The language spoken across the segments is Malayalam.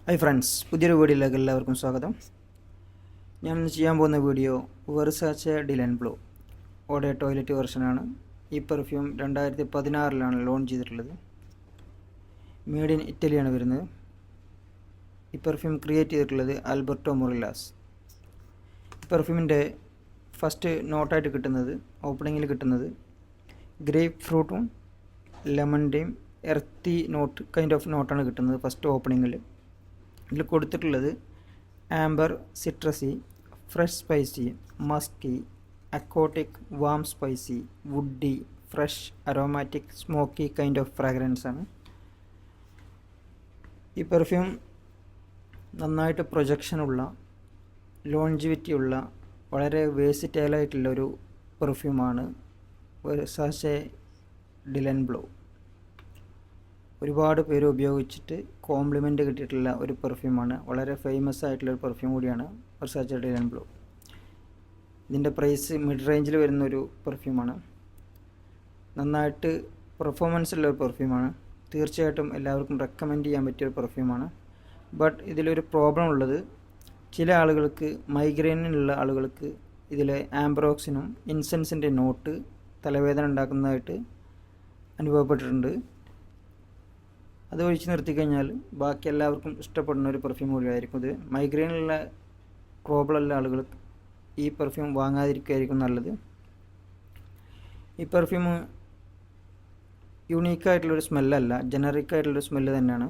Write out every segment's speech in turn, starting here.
ഹായ് ഫ്രണ്ട്സ്, പുതിയൊരു വീഡിയോയിലേക്ക് എല്ലാവർക്കും സ്വാഗതം. ഞാൻ ചെയ്യാൻ പോകുന്ന video Versace Dylan blue eau de toilette വെർഷനാണ്. ഈ പെർഫ്യൂം 2016 ലോഞ്ച് ചെയ്തിട്ടുള്ളത്. മെയ്ഡ് ഇൻ ഇറ്റലിയാണ് വരുന്നത്. ഈ പെർഫ്യൂം ക്രിയേറ്റ് ചെയ്തിട്ടുള്ളത് ആൽബർട്ടോ മൊറില്ലാസ്. പെർഫ്യൂമിൻ്റെ ഫസ്റ്റ് നോട്ടായിട്ട് കിട്ടുന്നത്, ഓപ്പണിങ്ങിൽ കിട്ടുന്നത് ഗ്രേപ്പ് ഫ്രൂട്ടും ലെമണിൻ്റെയും എർത്തി നോട്ട് കൈൻഡ് ഓഫ് നോട്ടാണ് കിട്ടുന്നത് ഫസ്റ്റ് ഓപ്പണിങ്ങിൽ. ഇതിൽ കൊടുത്തിട്ടുള്ളത് amber, citrusy, fresh spicy, musky, aquatic, warm spicy, woody, fresh, aromatic, smoky kind of fragrance ആണ്. ഈ പെർഫ്യൂം നന്നായിട്ട് പ്രൊജക്ഷനുള്ള, ലോഞ്ചിവിറ്റിയുള്ള, വളരെ വേഴ്സിറ്റൈലായിട്ടുള്ളൊരു പെർഫ്യൂമാണ് വെർസാച്ചെ ഡിലൻ ബ്ലൂ. ഒരുപാട് പേര് ഉപയോഗിച്ചിട്ട് കോംപ്ലിമെൻ്റ് കിട്ടിയിട്ടുള്ള ഒരു പെർഫ്യൂമാണ്. വളരെ ഫേമസ് ആയിട്ടുള്ള ഒരു പെർഫ്യൂം കൂടിയാണ് വെർസാച്ചെ ഡിലൻ ബ്ലൂ. ഇതിൻ്റെ പ്രൈസ് മിഡ് റേഞ്ചിൽ വരുന്നൊരു പെർഫ്യൂമാണ്. നന്നായിട്ട് പെർഫോമൻസ് ഉള്ള ഒരു പെർഫ്യൂമാണ്. തീർച്ചയായിട്ടും എല്ലാവർക്കും റെക്കമെൻഡ് ചെയ്യാൻ പറ്റിയൊരു പെർഫ്യൂമാണ്. ബട്ട് ഇതിലൊരു പ്രോബ്ലം ഉള്ളത്, ചില ആളുകൾക്ക്, മൈഗ്രെയിനുള്ള ആളുകൾക്ക് ഇതിലെ ആംബ്രോക്സിനും ഇൻസെൻസിൻ്റെ നോട്ട് തലവേദന ഉണ്ടാക്കുന്നതായിട്ട് അനുഭവപ്പെട്ടിട്ടുണ്ട്. അത് ഒഴിച്ച് നിർത്തിക്കഴിഞ്ഞാൽ ബാക്കി എല്ലാവർക്കും ഇഷ്ടപ്പെടുന്ന ഒരു പെർഫ്യൂം കൂടിയായിരിക്കും ഇത്. മൈഗ്രെയിനുള്ള പ്രോബ്ലമുള്ള ആളുകൾ ഈ പെർഫ്യൂം വാങ്ങാതിരിക്കുകയായിരിക്കും നല്ലത്. ഈ പെർഫ്യൂം യുണീക്കായിട്ടുള്ളൊരു സ്മെല്ലല്ല, ജനറിക്കായിട്ടുള്ളൊരു സ്മെല്ല് തന്നെയാണ്.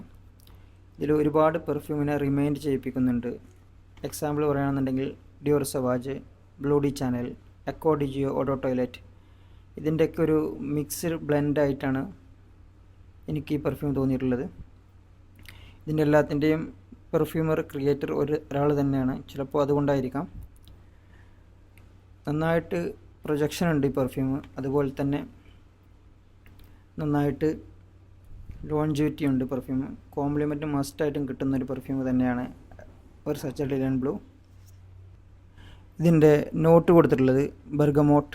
ഇതിൽ ഒരുപാട് പെർഫ്യൂമിനെ റിമൈൻഡ് ചെയ്യിപ്പിക്കുന്നുണ്ട്. എക്സാമ്പിൾ പറയുകയാണെന്നുണ്ടെങ്കിൽ Dior Sauvage, bleu de Chanel, acqua di Gio, eau de toilette, ഇതിൻ്റെയൊക്കെ ഒരു മിക്സ്ഡ് ബ്ലെൻഡായിട്ടാണ് എനിക്ക് ഈ പെർഫ്യൂം തോന്നിയിട്ടുള്ളത്. ഇതിൻ്റെ എല്ലാത്തിൻ്റെയും പെർഫ്യൂമർ, ക്രിയേറ്റർ ഒരാൾ തന്നെയാണ്. ചിലപ്പോൾ അതുകൊണ്ടായിരിക്കാം. നന്നായിട്ട് പ്രൊജക്ഷൻ ഉണ്ട് ഈ പെർഫ്യൂം. അതുപോലെ തന്നെ നന്നായിട്ട് ലോഞ്ചിവിറ്റി ഉണ്ട് പെർഫ്യൂം. കോംപ്ലിമെൻറ്റ് മസ്റ്റായിട്ടും കിട്ടുന്നൊരു പെർഫ്യൂം തന്നെയാണ് വെർസാച്ചെ ഡിലൻ ബ്ലൂ. ഇതിൻ്റെ നോട്ട് കൊടുത്തിട്ടുള്ളത് bergamot,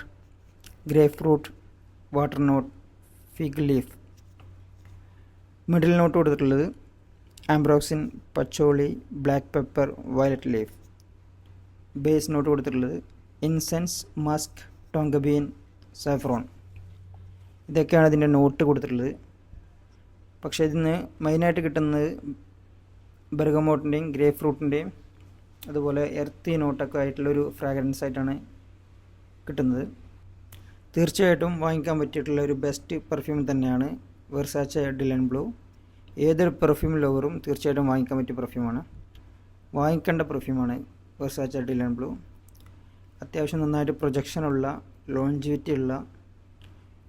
grapefruit, water note, fig leaf. Middle note കൊടുത്തിട്ടുള്ളത് ambroxan, patchouli, black pepper, violet leaf. Base note കൊടുത്തിട്ടുള്ളത് ഇൻസെൻസ്, മസ്ക്, ടോങ്കബീൻ, സാഫ്രോൺ. ഇതൊക്കെയാണ് ഇതിൻ്റെ നോട്ട് കൊടുത്തിട്ടുള്ളത്. പക്ഷേ ഇതിന് മെയിനായിട്ട് കിട്ടുന്നത് ബർഗമോട്ടിൻ്റെയും ഗ്രേപ്പ് ഫ്രൂട്ടിൻ്റെയും അതുപോലെ എർത്തി നോട്ടൊക്കെ ആയിട്ടുള്ളൊരു ഫ്രാഗ്രൻസ് ആയിട്ടാണ് കിട്ടുന്നത്. തീർച്ചയായിട്ടും വാങ്ങിക്കാൻ പറ്റിയിട്ടുള്ള ഒരു ബെസ്റ്റ് പെർഫ്യൂം തന്നെയാണ് വെർസാച്ചെ ഡിലൻ ബ്ലൂ. ഏതൊരു പെർഫ്യൂം ലവറും തീർച്ചയായിട്ടും വാങ്ങിക്കാൻ പറ്റിയ പെർഫ്യൂമാണ്, വാങ്ങിക്കേണ്ട പെർഫ്യൂമാണ് വെർസാച്ചെ ഡിലൻ ബ്ലൂ. അത്യാവശ്യം നന്നായിട്ട് പ്രൊജക്ഷനുള്ള, ലോഞ്ചിവിറ്റി ഉള്ള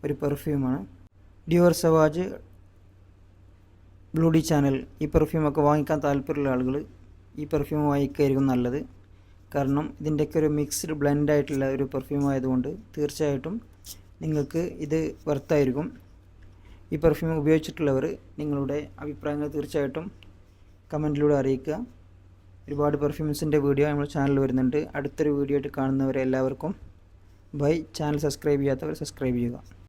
ഒരു പെർഫ്യൂമാണ്. Dior Sauvage, bleu de channel, ഈ പെർഫ്യൂമൊക്കെ വാങ്ങിക്കാൻ താല്പര്യമുള്ള ആളുകൾ ഈ പെർഫ്യൂം വാങ്ങിക്കുകയായിരിക്കും നല്ലത്. കാരണം ഇതിൻ്റെയൊക്കെ ഒരു മിക്സ്ഡ് ബ്ലെൻഡായിട്ടുള്ള ഒരു പെർഫ്യൂം ആയതുകൊണ്ട് തീർച്ചയായിട്ടും നിങ്ങൾക്ക് ഇത് വർത്തായിരിക്കും. ഈ പെർഫ്യൂം ഉപയോഗിച്ചിട്ടുള്ളവർ നിങ്ങളുടെ അഭിപ്രായങ്ങൾ തീർച്ചയായിട്ടും കമൻറ്റിലൂടെ അറിയിക്കുക. ഒരുപാട് പെർഫ്യൂംസിൻ്റെ വീഡിയോ നമ്മുടെ ചാനലിൽ വരുന്നുണ്ട്. അടുത്തൊരു വീഡിയോ ആയിട്ട് കാണുന്നവരെ എല്ലാവർക്കും ബൈ. ചാനൽ സബ്സ്ക്രൈബ് ചെയ്യാത്തവർ സബ്സ്ക്രൈബ് ചെയ്യുക.